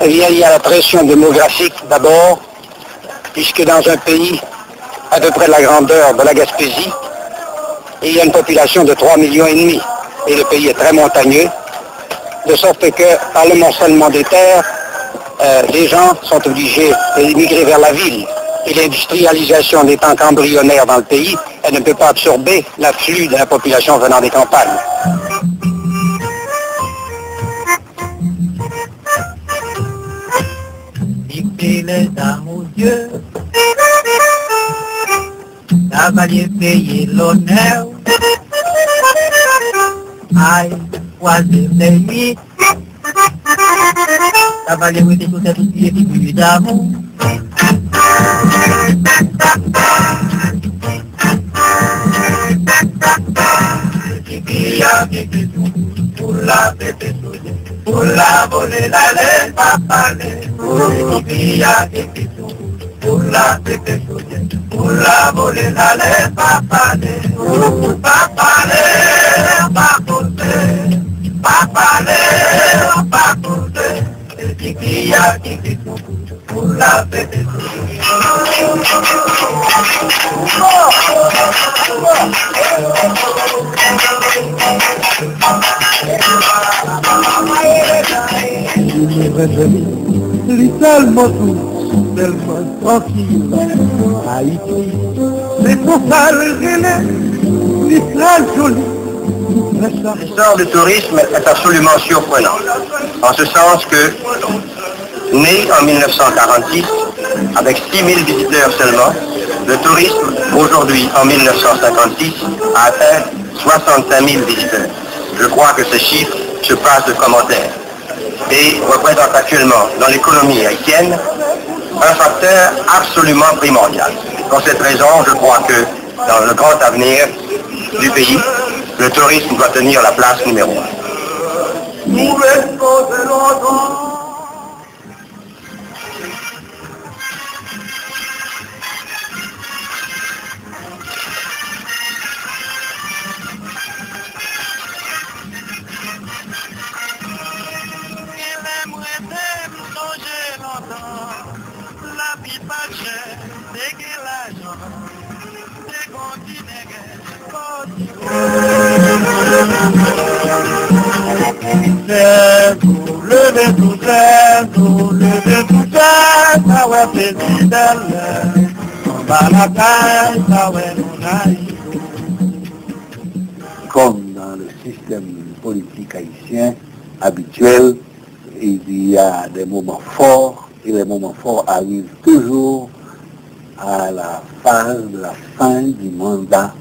Il y a la pression démographique d'abord, puisque dans un pays à peu près de la grandeur de la Gaspésie, il y a une population de 3,5 millions et le pays est très montagneux, de sorte que par le morcellement des terres, les gens sont obligés d'émigrer vers la ville. Et l'industrialisation n'étant qu'embryonnaire dans le pays, elle ne peut pas absorber l'afflux de la population venant des campagnes. Les dames aux yeux, cavalier payer l'honneur, aïe, croiser les nuits, cavalier oui, tout cet outil qui plus d'amour. Pour la bébé pour la voler la laine, papa pour la bébé pour la voler la laine, papa pour la bébé. Tellement doux, tellement tranquille, Haïti, c'est pour ça le relais, l'Israël joli. L'essor du tourisme est absolument surprenant, en ce sens que, né en 1946, avec 6 000 visiteurs seulement, le tourisme, aujourd'hui en 1956, a atteint 65 000 visiteurs. Je crois que ce chiffre se passe de commentaires et représente actuellement dans l'économie haïtienne un facteur absolument primordial. Pour cette raison, je crois que dans le grand avenir du pays, le tourisme doit tenir la place numéro 1. Comme dans le système politique haïtien habituel, il y a des moments forts, et les moments forts arrivent toujours à la phase de la fin du mandat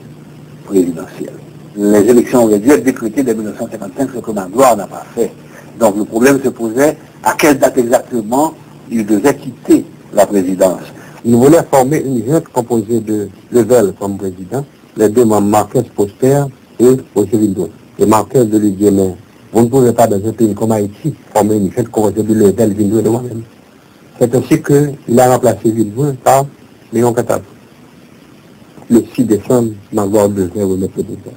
présidentiel. Les élections auraient dû être décrétées dès 1955, ce que Magloire n'a pas fait. Donc le problème se posait à quelle date exactement il devait quitter la présidence. Il voulait former une junte composée de Level comme président, les deux membres Marquez Poster et Roger Vildouin. Et Marquez de lui dire, mais vous ne pouvez pas dans un pays comme Haïti former une junte composée de Level, Vildouin et de moi-même. C'est ainsi qu'il a remplacé Vildouin par Léon Catave. Le 6 décembre, Magloire devait remettre le pouvoir.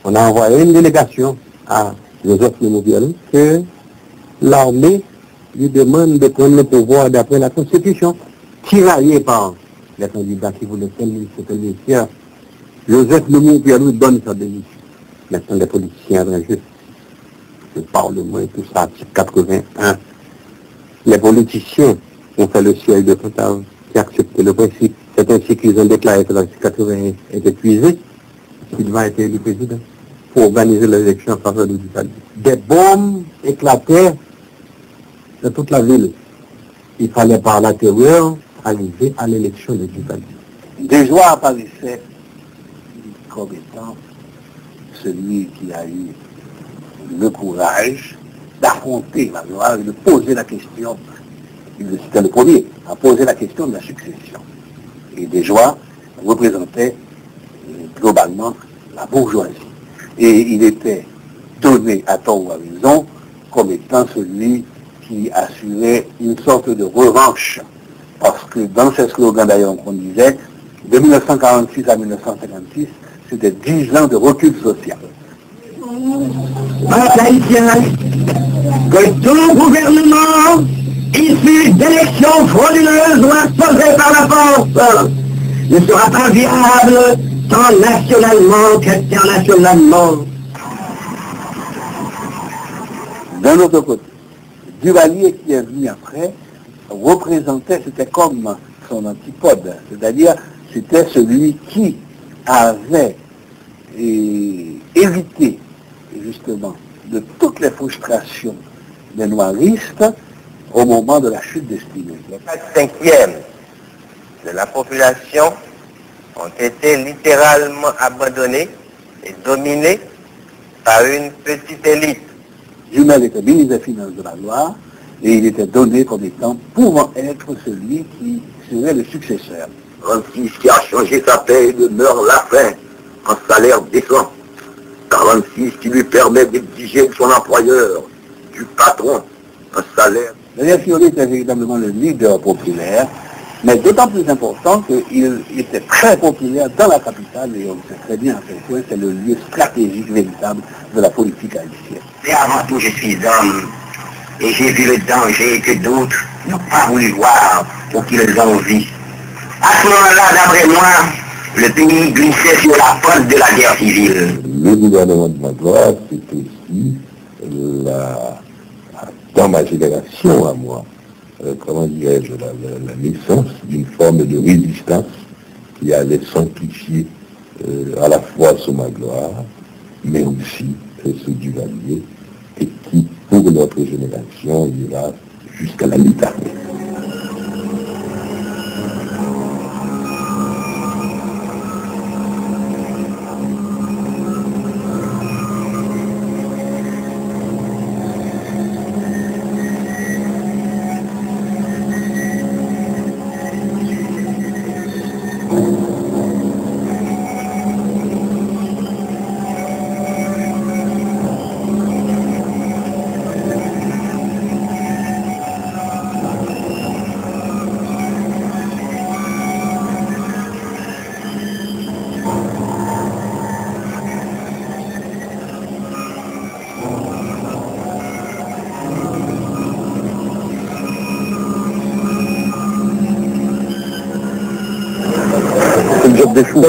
On a envoyé une délégation à Joseph Lemoviel que l'armée lui demande de prendre le pouvoir d'après la Constitution, tiraillé par les candidats qui voulaient tel ministre, tel ministère. Joseph Lemoviel lui donne sa démission. Maintenant, les politiciens injustes, le Parlement et tout ça, article 81, les politiciens ont fait le siège de Catave qui a accepté le principe. C'est ainsi qu'ils ont déclaré que l'article 81 est épuisé, qu'il va être élu président pour organiser les élections en faveur de l'Italie. Des bombes éclataient dans toute la ville. Il fallait par la terreur arriver à l'élection de l'Italie. Déjà apparaissait comme étant celui qui a eu le courage d'affronter la gloire et de poser la question. C'était le premier à poser la question de la succession. Et Desjoie représentait globalement la bourgeoisie. Et il était donné à tort ou à raison comme étant celui qui assurait une sorte de revanche. Parce que dans ces slogans d'ailleurs qu'on disait, de 1946 à 1956, c'était 10 ans de recul social. Que tout gouvernement issu d'élections frauduleuses ou imposées par la force ne sera pas viable tant nationalement qu'internationalement. D'un autre côté, Duvalier qui est venu après représentait, c'était comme son antipode, c'est-à-dire c'était celui qui avait évité justement de toutes les frustrations des noiristes au moment de la chute d'Espinel. Les 4/5 de la population ont été littéralement abandonnés et dominés par une petite élite. Jumel était ministre des Finances de la Loire et il était donné comme étant pouvant être celui qui serait le successeur. Francis qui a changé sa paie demeure la faim en salaire décent. 46 qui lui permet d'exiger de son employeur, du patron, un salaire. Daniel Fiori était véritablement le leader populaire, mais d'autant plus important qu'il était très populaire dans la capitale et on sait très bien à quel point c'est le lieu stratégique véritable de la politique haïtienne. Et avant tout, je suis homme, et j'ai vu le danger que d'autres n'ont pas voulu voir pour qu'ils en vivent. À ce moment-là, d'après moi, le pays glissait sur la pente de la guerre civile. Le gouvernement de Magloire, c'est aussi dans ma génération à moi, comment dirais-je, la naissance d'une forme de résistance qui allait s'amplifier à la fois sous Magloire, mais aussi sous Duvalier, et qui, pour notre génération, ira jusqu'à la lutte armée. Job de fou.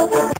Thank you.